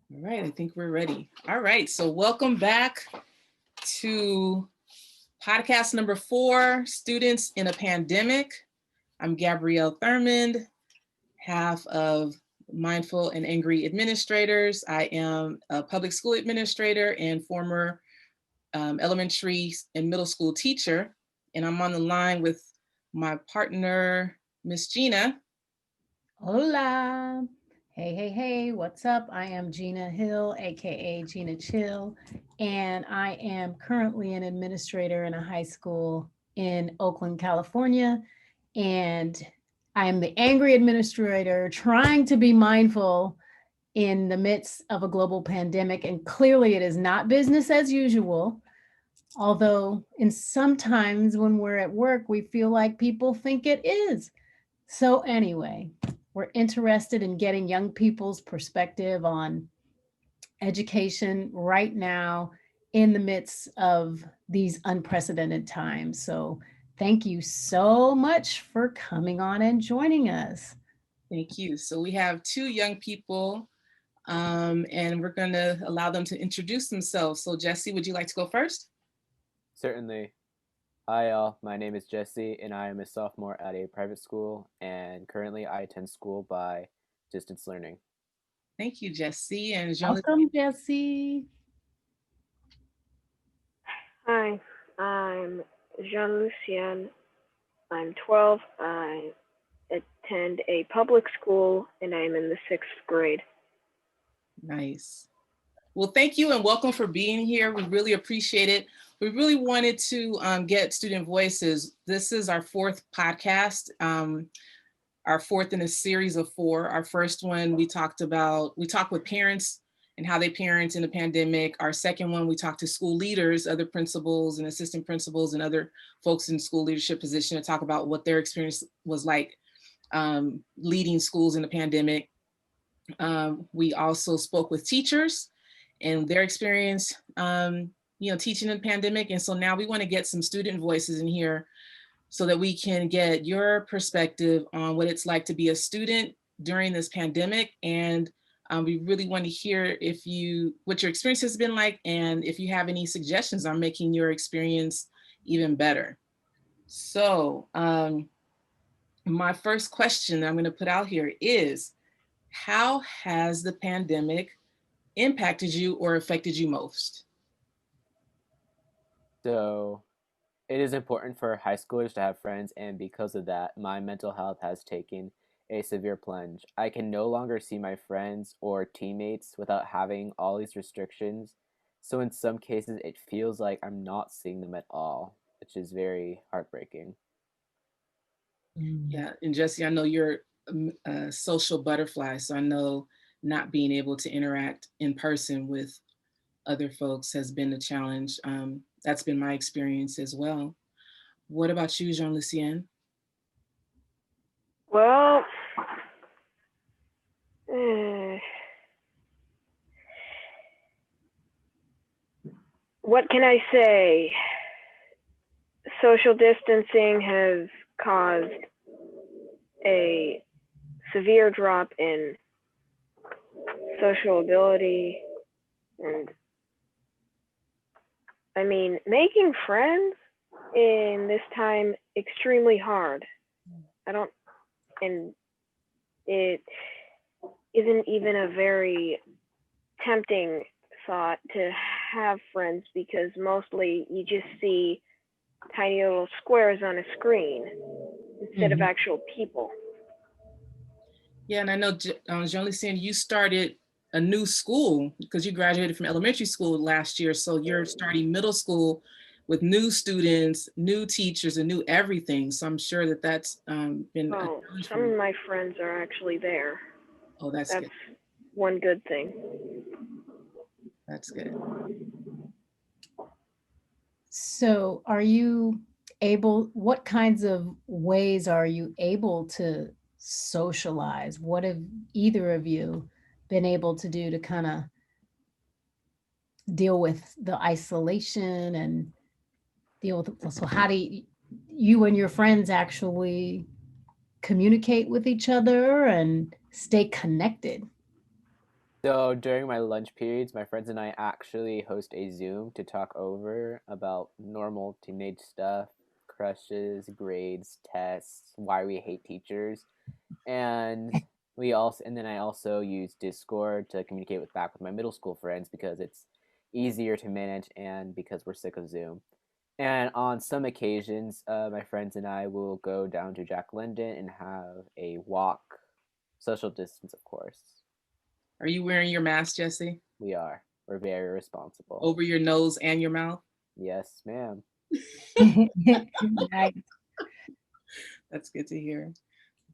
All right, I think we're ready. All right, so welcome back to podcast number 4, Students in a Pandemic. I'm Gabrielle Thurmond, half of Mindful and Angry Administrators. I am a public school administrator and former elementary and middle school teacher. And I'm on the line with my partner, Miss Gina. Hola. Hey, what's up? I am Gina Hill, aka Gina Chill, and I am currently an administrator in a high school in Oakland, California. And I am the angry administrator trying to be mindful in the midst of a global pandemic. And clearly, it is not business as usual. Although, in sometimes when we're at work, we feel like people think it is. So, anyway, we're interested in getting young people's perspective on education right now in the midst of these unprecedented times. So, thank you so much for coming on and joining us. Thank you. So we have 2 young people, and we're going to allow them to introduce themselves. So Jesse, would you like to go first? Certainly. Hi, all. My name is Jesse, and I am a sophomore at a private school, and currently I attend school by distance learning. Thank you, Jesse. And Jean, Welcome, Jesse. Hi, I'm Jean-Lucien. I'm 12. I attend a public school and I'm in the 6th grade. nice. Well, thank you and welcome for being here. We really appreciate it. We really wanted to get student voices. This is our 4th podcast, our 4th in a series of 4. Our first one, we talked with parents and how they parent in the pandemic. Our second one, we talked to school leaders, other principals and assistant principals and other folks in school leadership position to talk about what their experience was like leading schools in the pandemic. We also spoke with teachers and their experience, teaching in the pandemic. And so now we want to get some student voices in here so that we can get your perspective on what it's like to be a student during this pandemic. And we really want to hear what your experience has been like, and if you have any suggestions on making your experience even better. So my first question that I'm going to put out here is, how has the pandemic impacted you or affected you most? So, it is important for high schoolers to have friends, and because of that, my mental health has taken a severe plunge. I can no longer see my friends or teammates without having all these restrictions. So, in some cases, it feels like I'm not seeing them at all, which is very heartbreaking. Yeah, and Jesse, I know you're a social butterfly, so I know not being able to interact in person with other folks has been a challenge. That's been my experience as well. What about you, Jean Lucien? Well, eh, what can I say? Social distancing has caused a severe drop in social ability, and I mean, making friends in this time extremely hard. I don't, and it isn't even a very tempting thought to have friends because mostly you just see tiny little squares on a screen instead of actual people. Yeah, and I know, Jean Lucien, you started a new school because you graduated from elementary school last year. So you're starting middle school with new students, new teachers, and new everything. So I'm sure that that's been a Oh, challenge for some you. of my friends are actually there. Oh, that's That's good. one good thing. That's good. So, what kinds of ways are you able to socialize? What have either of you been able to do to kind of deal with the isolation and deal with, so how do you and your friends actually communicate with each other and stay connected? So during my lunch periods, my friends and I actually host a Zoom to talk over about normal teenage stuff, crushes, grades, tests, why we hate teachers, and then I also use Discord to communicate with my middle school friends because it's easier to manage and because we're sick of Zoom. And on some occasions, my friends and I will go down to Jack London and have a walk, social distance, of course. Are you wearing your mask, Jesse? We are. We're very responsible. Over your nose and your mouth? Yes, ma'am. Nice. That's good to hear.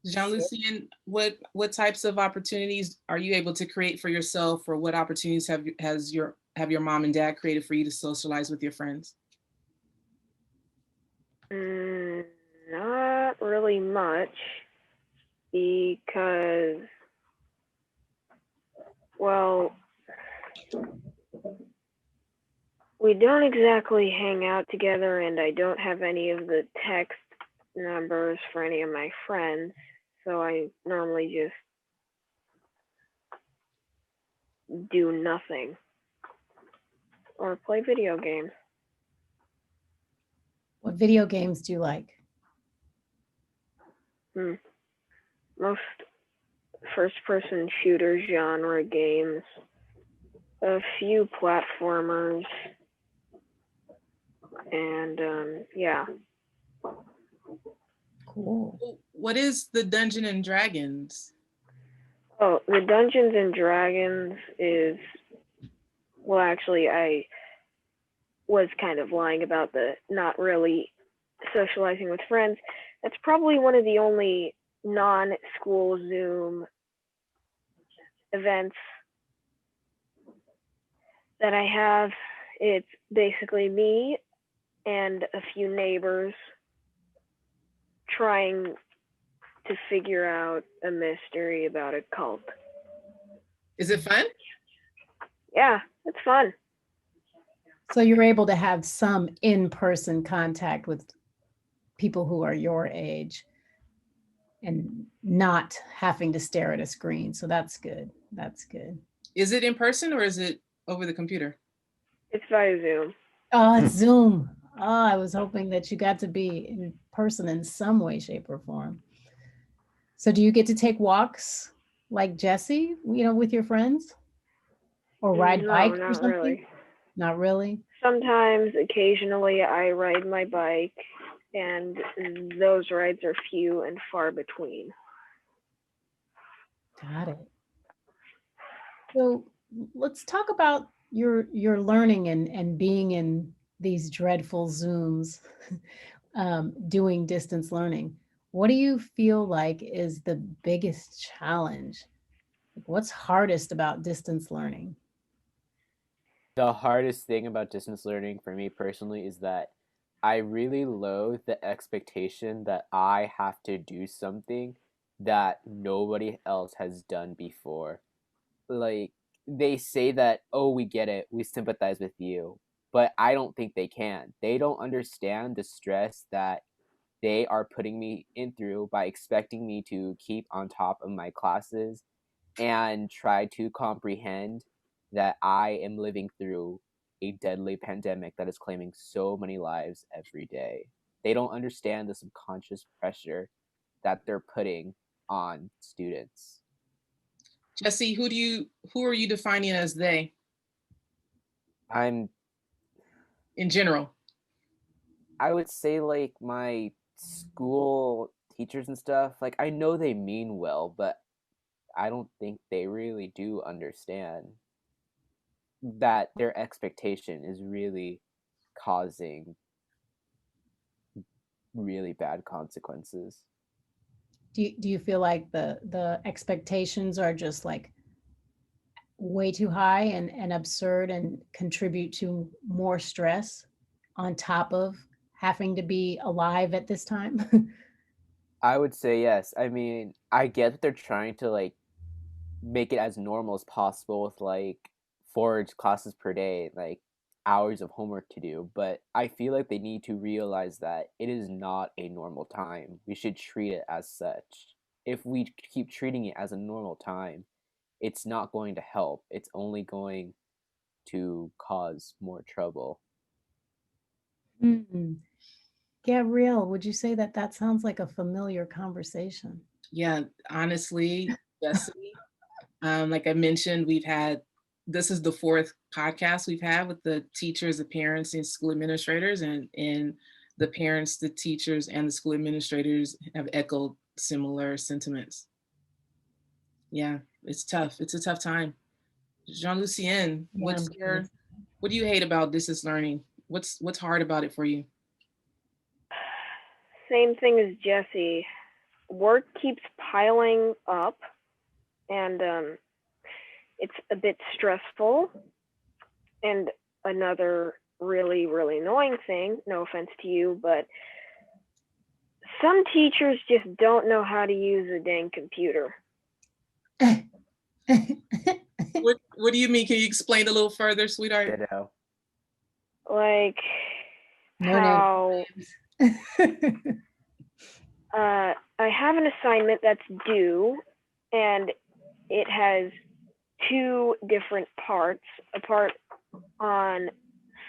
Jean-Lucien, what types of opportunities are you able to create for yourself, or what opportunities have your mom and dad created for you to socialize with your friends? Not really much because, well, we don't exactly hang out together, and I don't have any of the text numbers for any of my friends, so I normally just do nothing or play video games. What video games do you like? Most first-person shooter genre games, a few platformers, and yeah. Cool. What is the Dungeon and Dragons? Oh, the Dungeons and Dragons is, well, actually, I was kind of lying about the not really socializing with friends. That's probably one of the only non-school Zoom events that I have. It's basically me and a few neighbors trying to figure out a mystery about a cult. Is it fun? Yeah, it's fun. So you're able to have some in-person contact with people who are your age and not having to stare at a screen. So that's good. That's good. Is it in person or is it over the computer? It's via Zoom. Oh, it's Zoom. Oh, I was hoping that you got to be in person in some way, shape, or form. So do you get to take walks like Jesse, with your friends? Or ride No, bikes or not something? really. Not really? Sometimes, occasionally, I ride my bike, and those rides are few and far between. Got it. So let's talk about your learning and being in these dreadful Zooms, doing distance learning. What do you feel like is the biggest challenge? Like, what's hardest about distance learning? The hardest thing about distance learning for me personally is that I really loathe the expectation that I have to do something that nobody else has done before. Like, they say that, oh, we get it, we sympathize with you, but I don't think they can. They don't understand the stress that they are putting me in through by expecting me to keep on top of my classes and try to comprehend that I am living through a deadly pandemic that is claiming so many lives every day. They don't understand the subconscious pressure that they're putting on students. Jesse, who are you defining as they I'm in general? I would say like my school teachers and stuff, like I know they mean well, but I don't think they really do understand that their expectation is really causing really bad consequences. Do you feel like the expectations are just like way too high and absurd and contribute to more stress on top of having to be alive at this time? I would say yes. I mean, I get that they're trying to like make it as normal as possible with like 4 classes per day, like hours of homework to do, but I feel like they need to realize that it is not a normal time. We should treat it as such. If we keep treating it as a normal time, it's not going to help. It's only going to cause more trouble. Mm. Gabrielle, would you say that that sounds like a familiar conversation? Yeah, honestly, Jesse, like I mentioned, this is the fourth podcast we've had with the teachers, the parents, and school administrators, and the parents, the teachers, and the school administrators have echoed similar sentiments. Yeah, it's tough. It's a tough time. Jean-Lucien, Yeah, I'm curious. what do you hate about distance learning? What's hard about it for you? Same thing as Jesse. Work keeps piling up, and it's a bit stressful. And another really, really annoying thing, no offense to you, but some teachers just don't know how to use a dang computer. What do you mean? Can you explain a little further, sweetheart? Ditto. Like No how I have an assignment that's due, and it has two different parts. A part on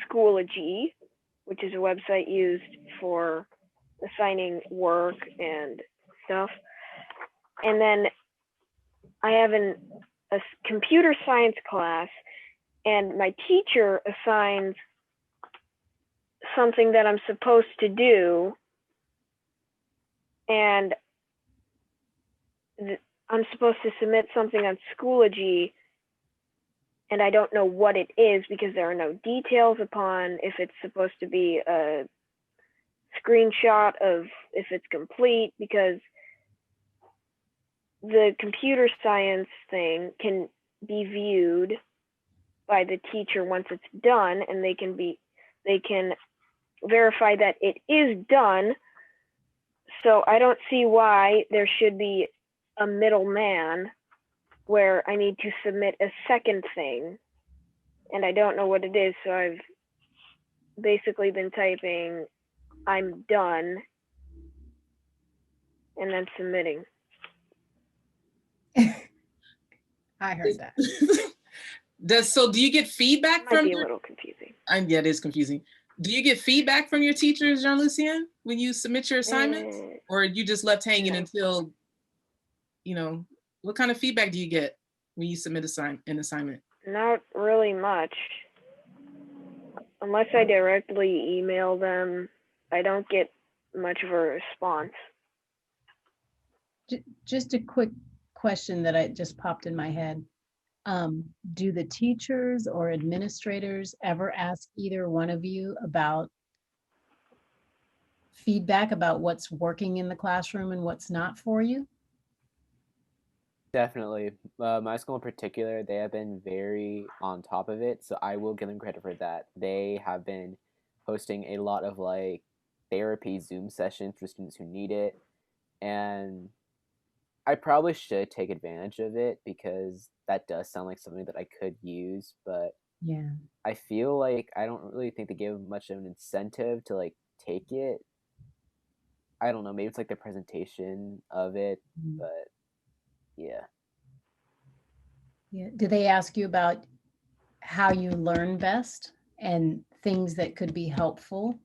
Schoology, which is a website used for assigning work and stuff. And then I have a computer science class, and my teacher assigns something that I'm supposed to do, and I'm supposed to submit something on Schoology, and I don't know what it is because there are no details upon if it's supposed to be a screenshot of if it's complete, because the computer science thing can be viewed by the teacher once it's done, and they can verify that it is done. So I don't see why there should be a middleman where I need to submit a second thing, and I don't know what it is. So I've basically been typing, "I'm done," and then submitting. I heard that. Do you get feedback It might from be a your, little confusing. yeah, it is confusing. Do you get feedback from your teachers, Jean-Lucien, when you submit your assignments? Or you just left hanging No. until, what kind of feedback do you get when you submit an assignment? Not really much. Unless I directly email them, I don't get much of a response. Just a quick question that I just popped in my head. Do the teachers or administrators ever ask either one of you about feedback about what's working in the classroom and what's not for you? Definitely. My school in particular, they have been very on top of it, so I will give them credit for that. They have been hosting a lot of like therapy Zoom sessions for students who need it, and I probably should take advantage of it because that does sound like something that I could use, but Yeah. I feel like I don't really think they give much of an incentive to like take it. I don't know, maybe it's like the presentation of it, Mm. but yeah. Yeah. Do they ask you about how you learn best and things that could be helpful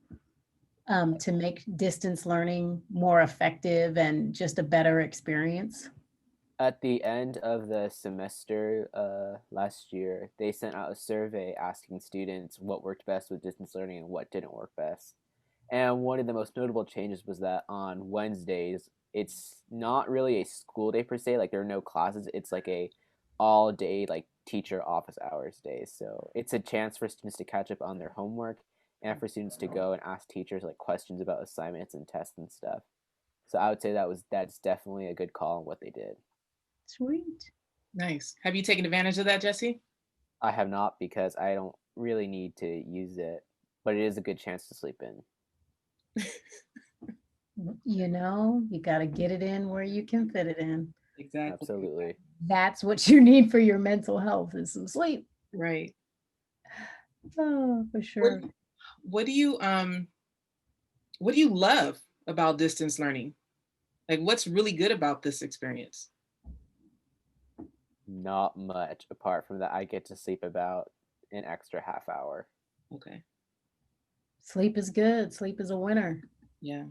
to make distance learning more effective and just a better experience? At the end of the semester last year, they sent out a survey asking students what worked best with distance learning and what didn't work best. And one of the most notable changes was that on Wednesdays, it's not really a school day per se. Like there are no classes. It's like a all day like teacher office hours day. So it's a chance for students to catch up on their homework and for students to go and ask teachers like questions about assignments and tests and stuff. So I would say that's definitely a good call on what they did. Sweet. Nice. Have you taken advantage of that, Jesse? I have not because I don't really need to use it, but it is a good chance to sleep in. You got to get it in where you can fit it in. Exactly. Absolutely. That's what you need for your mental health is some sleep. Right. Oh, for sure. What do you love about distance learning? Like what's really good about this experience? Not much apart from that I get to sleep about an extra half hour. Okay. Sleep is good. Sleep is a winner. Yeah.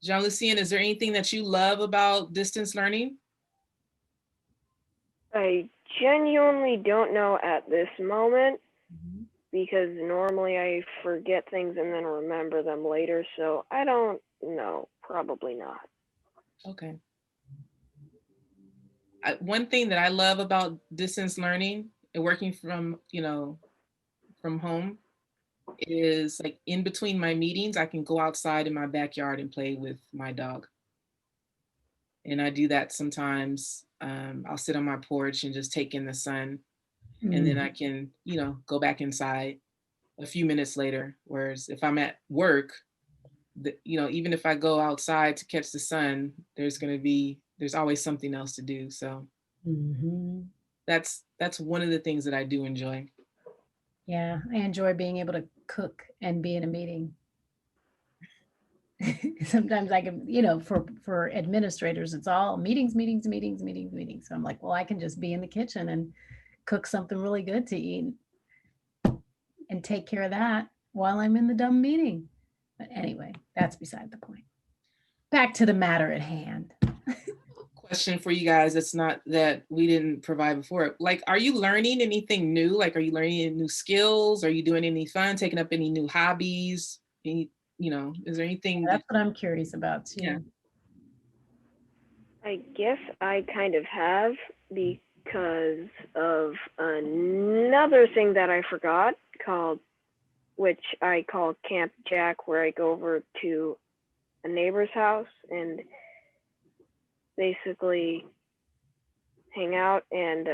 Jean Lucien, is there anything that you love about distance learning? I genuinely don't know at this moment Mhm. because normally I forget things and then remember them later. So I don't know. Probably not. Okay. One thing that I love about distance learning and working from, from home is like in between my meetings, I can go outside in my backyard and play with my dog. And I do that sometimes. I'll sit on my porch and just take in the sun, and then I Mhm. can, go back inside a few minutes later. Whereas if I'm at work, even if I go outside to catch the sun, there's always something else to do. So Mhm. that's one of the things that I do enjoy. Yeah, I enjoy being able to cook and be in a meeting. Sometimes I can, for administrators, it's all meetings, meetings, meetings, meetings, meetings. So I'm like, well, I can just be in the kitchen and cook something really good to eat and take care of that while I'm in the dumb meeting. But anyway, that's beside the point. Back to the matter at hand. Question for you guys that's not that we didn't provide before. Like, are you learning anything new? Like, are you learning any new skills? Are you doing any fun, taking up any new hobbies? Is there anything that, That's what I'm curious about yeah. too. I guess I kind of have because of another thing that I forgot which I call Camp Jack, where I go over to a neighbor's house and basically hang out and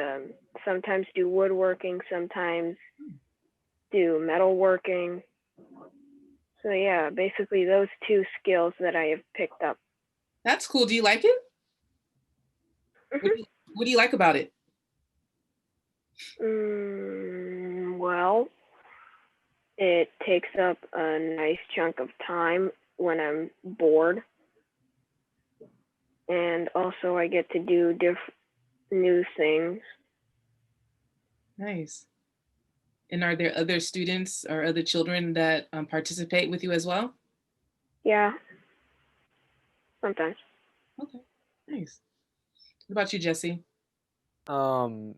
sometimes do woodworking, sometimes do metalworking. So yeah, basically those two skills that I have picked up. That's cool. Do you like it? What Mm-hmm. do you, what do you like about it? Well, it takes up a nice chunk of time when I'm bored, and also I get to do new things. Nice. And are there other students or other children that participate with you as well? Yeah, sometimes. Okay, nice. What about you, Jesse? Um,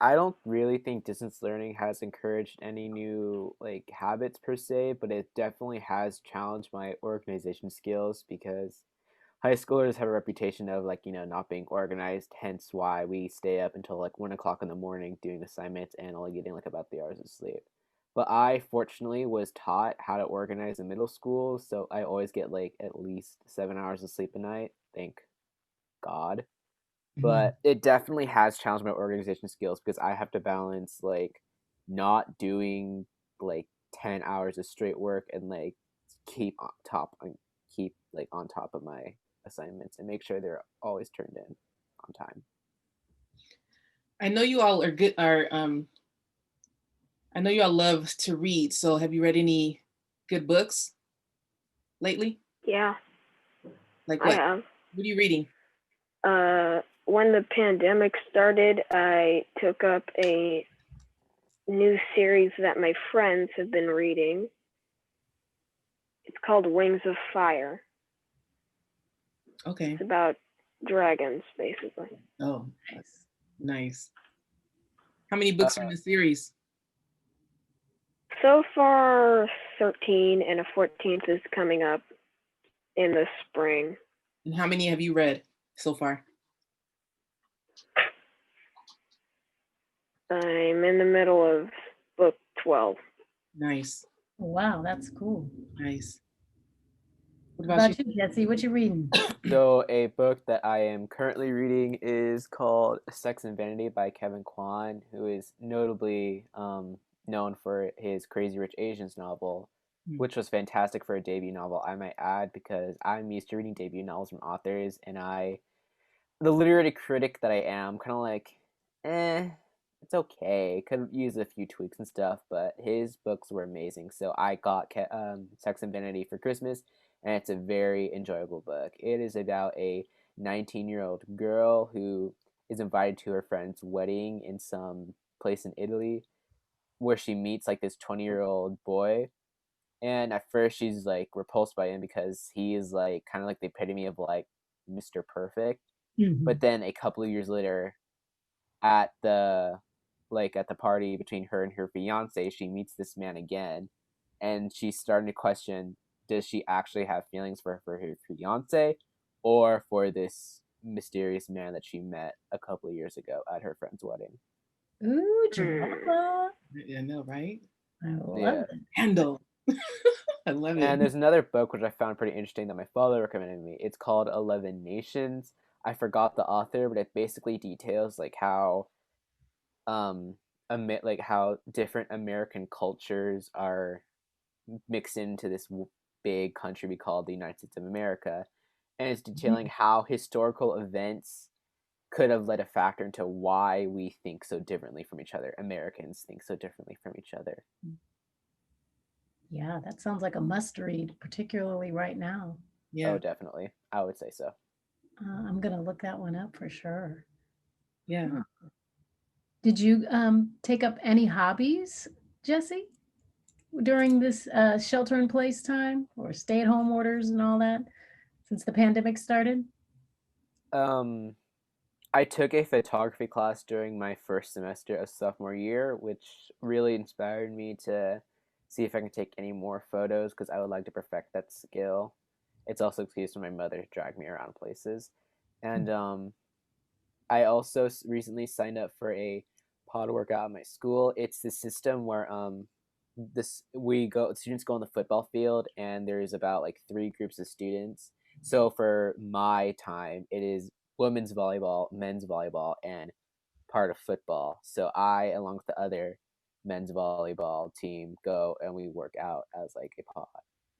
I don't really think distance learning has encouraged any new like habits per se, but it definitely has challenged my organization skills because high schoolers have a reputation of like, not being organized, hence why we stay up until like 1 o'clock in the morning doing assignments and only getting like about 3 hours of sleep. But I fortunately was taught how to organize in middle school, so I always get like at least 7 hours of sleep a night. Thank God. Mhm. But it definitely has challenged my organization skills because I have to balance like not doing like 10 hours of straight work and like keep on top and keep like on top of my assignments and make sure they're always turned in on time. I know you all are good. I know you all love to read. So, have you read any good books lately? Yeah, Like I what? have. What are you reading? When the pandemic started, I took up a new series that my friends have been reading. It's called Wings of Fire. Okay. It's about dragons, basically. Oh, Nice. nice. How many books are in Uh, the series? So far, 13, and a 14th is coming up in the spring. And how many have you read so far? I'm in the middle of book 12. Nice, Wow, that's cool. nice. What What about you? about you, Jesse? What you reading? so a book that I am currently reading is called Sex and Vanity by Kevin Kwan, who is notably known for his Crazy Rich Asians novel, Hmm. which was fantastic for a debut novel, I might add, because I'm used to reading debut novels from authors, and the literary critic that I am, kind of like, it's okay. Could use a few tweaks and stuff, but his books were amazing. So I got Sex and Vanity for Christmas, and it's a very enjoyable book. It is about a 19-year-old girl who is invited to her friend's wedding in some place in Italy, where she meets like this 20-year-old boy. And at first she's like repulsed by him because he is like kind of like the epitome of like Mr. Perfect. But then a couple of years later, at the party between her and her fiance, she meets this man again, and she's starting to question, does she actually have feelings for her fiance or for this mysterious man that she met a couple of years ago at her friend's wedding. Ooh, drama. Yeah, I know, right? I love Yeah. it. Handle. I love it. And there's another book which I found pretty interesting that my father recommended me. It's called 11 Nations. I forgot the author, but it basically details like how like how different American cultures are mixed into this big country we call the United States of America, and it's detailing how historical events could have led a factor into why we think so differently from each other. Americans think so differently from each other. Yeah, that sounds like a must read, particularly right now. Yeah. Oh, definitely. I would say so. I'm going to look that one up for sure. Yeah. Did you take up any hobbies, Jesse, during this shelter in place time or stay at home orders and all that since the pandemic started? Um, I took a photography class during my first semester of sophomore year, which really inspired me to see if I can take any more photos because I would like to perfect that skill. It's also excuse for my mother to drag me around places. And I also recently signed up for a pod workout at my school. It's the system where students go on the football field, and there's about like 3 groups of students. So for my time, it is women's volleyball, men's volleyball, and part of football. So I, along with the other men's volleyball team, go and we work out as like a pod.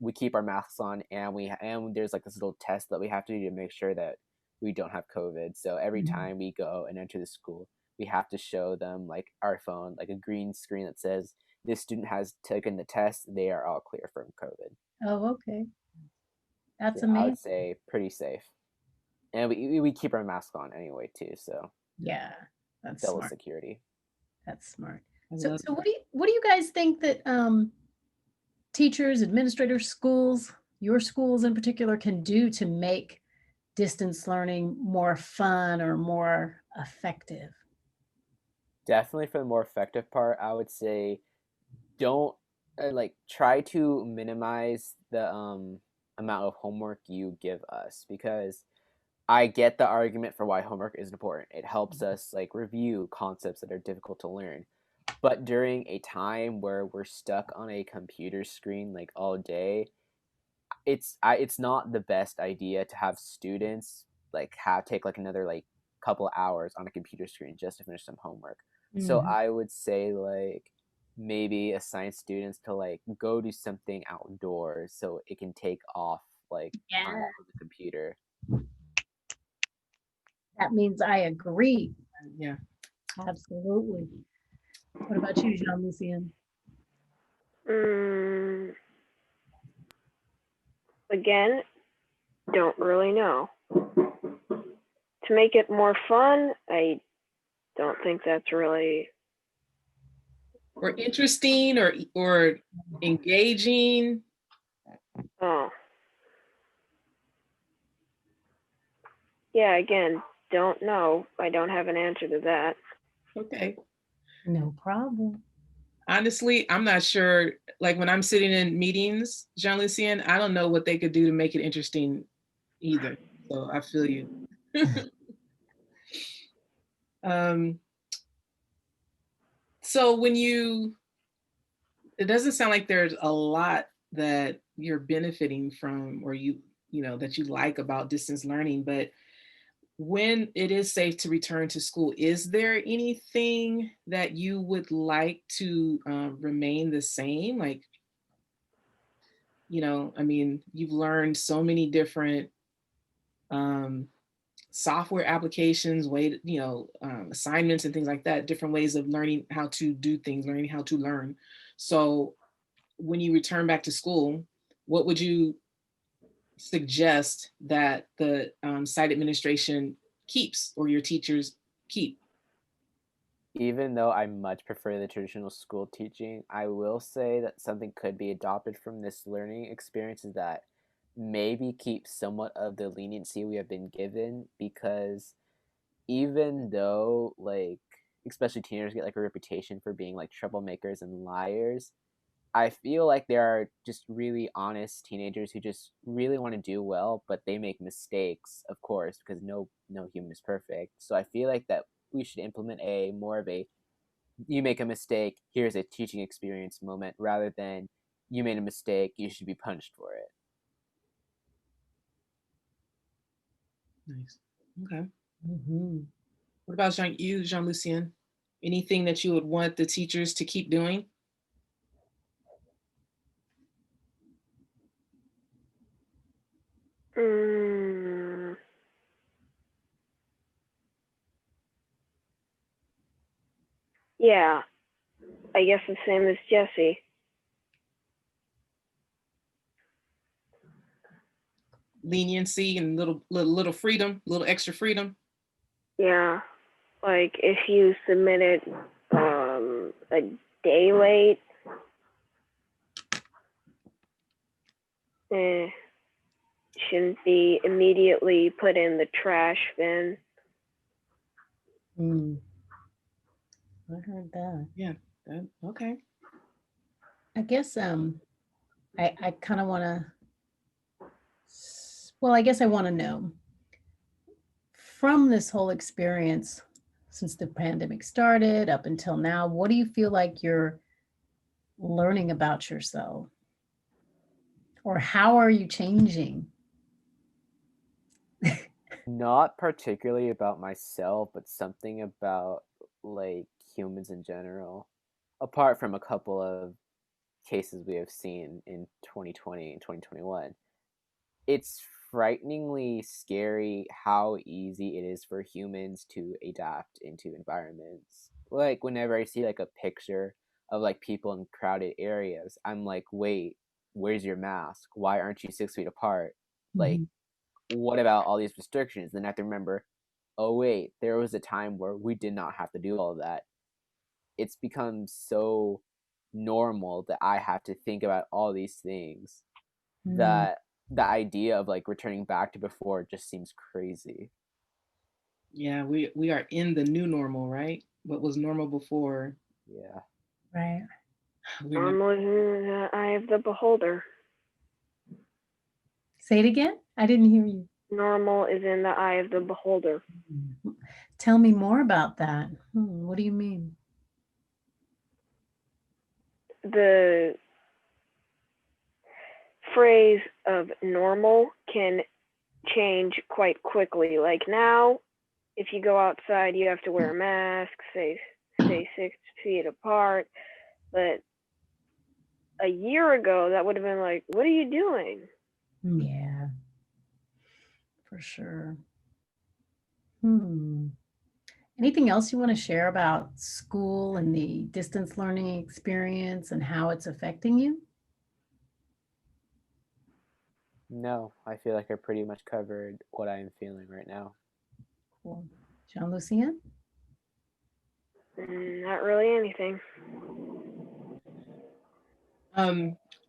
We keep our masks on, and there's like this little test that we have to do to make sure that we don't have COVID. So every time we go and enter the school, we have to show them like our phone, like a green screen that says this student has taken the test. They are all clear from COVID. Oh, okay. That's Yeah, I would amazing. say pretty safe, and we keep our mask on anyway too. So Yeah, that's double smart. security. That's smart. I So, love so what do you guys think that teachers, administrators, schools, your schools in particular, can do to make distance learning more fun or more effective? Definitely for the more effective part, I would say don't like try to minimize the amount of homework you give us, because I get the argument for why homework is important. It helps us like review concepts that are difficult to learn. But during a time where we're stuck on a computer screen like all day, it's not the best idea to have students like have take like another like couple hours on a computer screen just to finish some homework. So Mhm. I would say like maybe assign students to like go do something outdoors so it can take off like time Yeah, from the computer. that means I agree. yeah. Absolutely. What about you, Jean Lucien? Mm, again, don't really know. To make it more fun, I don't think that's really. Or interesting or engaging. Oh. Yeah, again, don't know. I don't have an answer to that. Okay. No problem. Honestly, I'm not sure. Like when I'm sitting in meetings, Jean Lucien, I don't know what they could do to make it interesting either. So I feel you. um, so it doesn't sound like there's a lot that you're benefiting from or that you like about distance learning, but when it is safe to return to school, is there anything that you would like to remain the same? Like, I mean, you've learned so many different um, software applications, assignments and things like that, different ways of learning how to do things, learning how to learn. So when you return back to school, what would you suggest that the site administration keeps or your teachers keep? Even though I much prefer the traditional school teaching, I will say that something could be adopted from this learning experience is that maybe keep somewhat of the leniency we have been given, because even though, like, especially teenagers get like a reputation for being like troublemakers and liars, I feel like there are just really honest teenagers who just really want to do well, but they make mistakes, of course, because no human is perfect. So I feel like that we should implement a more of a, you make a mistake, here's a teaching experience moment, rather than you made a mistake, you should be punished for it. Nice. Okay. Mhm. What about Jean Lucien? Anything that you would want the teachers to keep doing? Mm, yeah, I guess the same as Jesse. Leniency and little freedom, little extra freedom. Yeah, like if you submitted a day late, shouldn't be immediately put in the trash bin. Mm. I heard that. Yeah. Okay. I guess I kind of want to, well, I guess I want to know from this whole experience since the pandemic started up until now, what do you feel like you're learning about yourself? Or how are you changing? Not particularly about myself, but something about like humans in general. Apart from a couple of cases we have seen in 2020 and 2021, it's frighteningly scary how easy it is for humans to adapt into environments. Like whenever I see like a picture of like people in crowded areas, I'm like, wait, where's your mask? Why aren't you 6 feet apart? Like, Mhm. what about all these restrictions? Then I have to remember, oh wait, there was a time where we did not have to do all of that. It's become so normal that I have to think about all these things Mm. that the idea of like returning back to before just seems crazy. Yeah, we are in the new normal, right? What was normal before? Yeah. Right. We're not. Normal is in the eye of the beholder. Say it again. I didn't hear you. Normal is in the eye of the beholder. Tell me more about that. What do you mean? The phrase of normal can change quite quickly. Like now, if you go outside, you have to wear a mask, stay 6 feet apart. But a year ago, that would have been like, what are you doing? Yeah, for sure. Hmm. Anything else you want to share about school and the distance learning experience and how it's affecting you? No, I feel like I pretty much covered what I am feeling right now. Cool. Jean Lucien? Not really anything.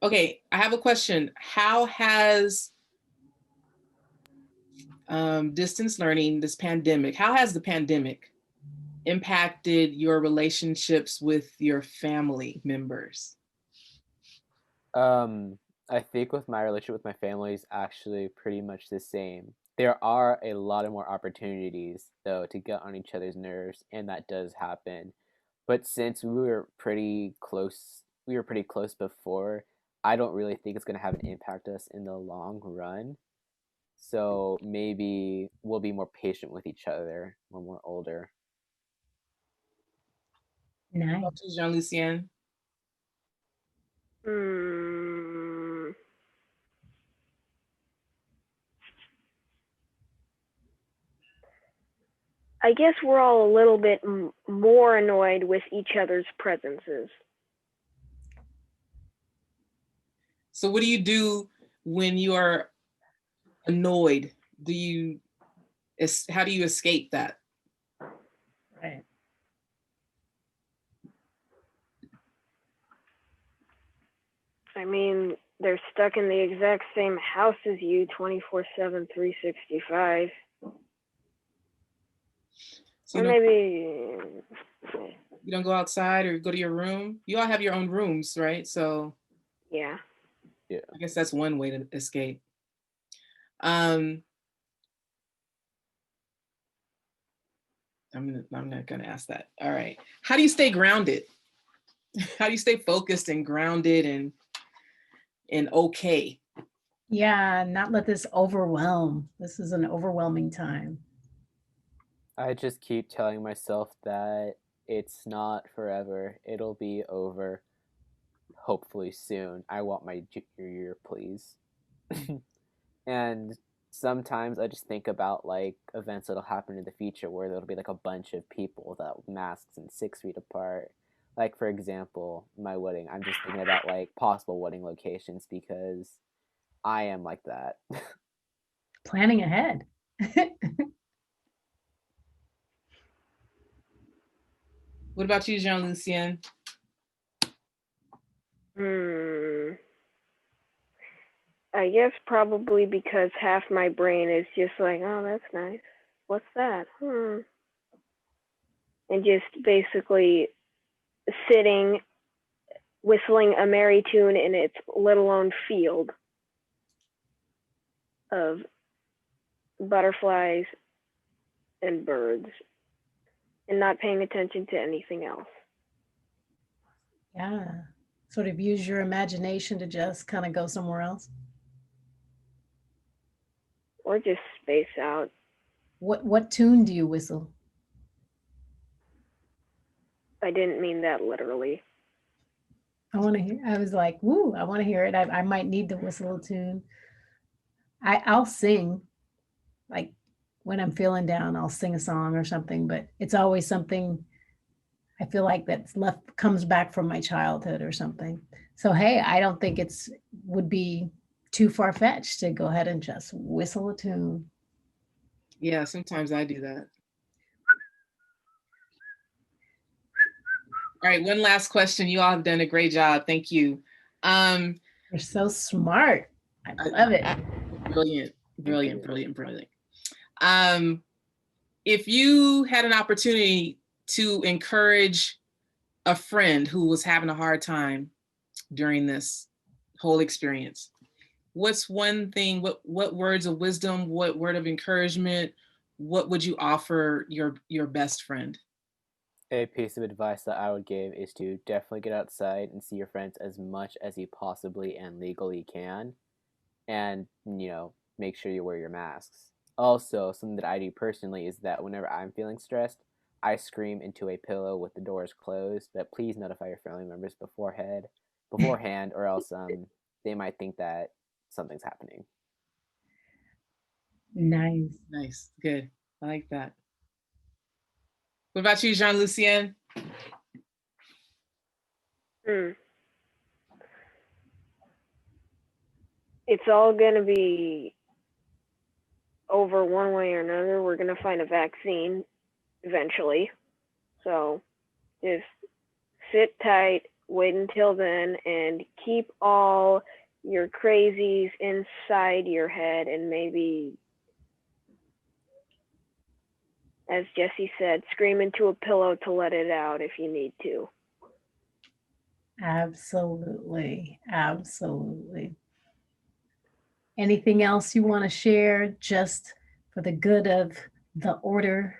Okay, I have a question. How has distance learning, this pandemic, how has the pandemic impacted your relationships with your family members? Um, I think with my relationship with my family is actually pretty much the same. There are a lot of more opportunities though to get on each other's nerves, and that does happen. But since we were pretty close before, I don't really think it's gonna have an impact us in the long run. So maybe we'll be more patient with each other when we're older. Nice. Jean Lucien? Hmm. I guess we're all a little bit more annoyed with each other's presences. So what do you do when you are annoyed? How do you escape that? I mean, they're stuck in the exact same house as you 24/7, 365. So Or maybe, you don't go outside or go to your room? You all have your own rooms, right? So yeah. I guess that's one way to escape. I'm not gonna ask that. All right. How do you stay grounded? How do you stay focused and grounded and okay? Yeah, not let this overwhelm. This is an overwhelming time. I just keep telling myself that it's not forever. It'll be over hopefully soon. I want my junior year, please. And sometimes I just think about like events that'll happen in the future where there'll be like a bunch of people without masks and 6 feet apart. Like for example, my wedding. I'm just thinking about like possible wedding locations because I am like that. Planning ahead. What about you, Jean-Lucien? I guess probably because half my brain is just like, oh, that's nice. What's that? And just basically sitting, whistling a merry tune in its little known field of butterflies and birds and not paying attention to anything else. Yeah. Sort of use your imagination to just kind of go somewhere else. Or just space out. What tune do you whistle? I didn't mean that literally. I want to hear. I was like, woo, I want to hear it. I might need to whistle a tune. I'll sing, like when I'm feeling down, I'll sing a song or something, but it's always something I feel like that's left comes back from my childhood or something. So hey, I don't think it's would be too far fetched to go ahead and just whistle a tune. Yeah, sometimes I do that. All right, one last question. You all have done a great job. Thank you. You're so smart. I love it. Brilliant, brilliant, brilliant, brilliant. If you had an opportunity to encourage a friend who was having a hard time during this whole experience, what's one thing, what words of wisdom, what word of encouragement, what would you offer your best friend? A piece of advice that I would give is to definitely get outside and see your friends as much as you possibly and legally can. And, make sure you wear your masks. Also, something that I do personally is that whenever I'm feeling stressed, I scream into a pillow with the doors closed that please notify your family members beforehand, or else they might think that something's happening. Nice. Nice, good. I like that. What about you, Jean-Lucien? It's all going to be over one way or another. We're going to find a vaccine eventually. So just sit tight, wait until then, and keep all your crazies inside your head, and maybe, as Jesse said, scream into a pillow to let it out if you need to. Absolutely. Absolutely. Anything else you want to share just for the good of the order?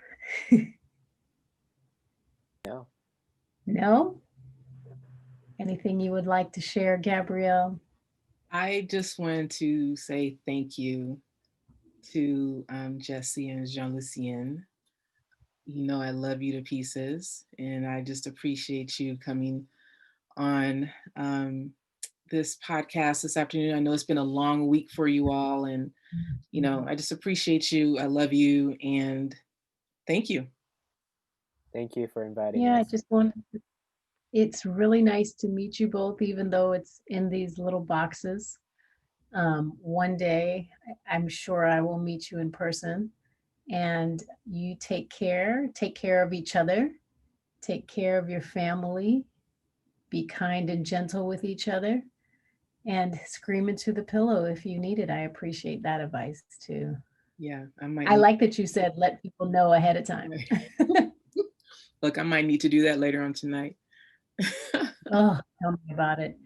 No. No? Anything you would like to share, Gabrielle? I just wanted to say thank you to Jesse and Jean-Lucien. You know I love you to pieces, and I just appreciate you coming on this podcast this afternoon. I know it's been a long week for you all, and I just appreciate you. I love you, and thank you. Thank you for inviting Yeah, I us. just wanted to, it's really nice to meet you both, even though it's in these little boxes. One day, I'm sure I will meet you in person, and you take care of each other, take care of your family, be kind and gentle with each other, and scream into the pillow if you need it. I appreciate that advice too. Yeah, I might. I like that you said let people know ahead of time. Look, I might need to do that later on tonight. Oh, tell me about it.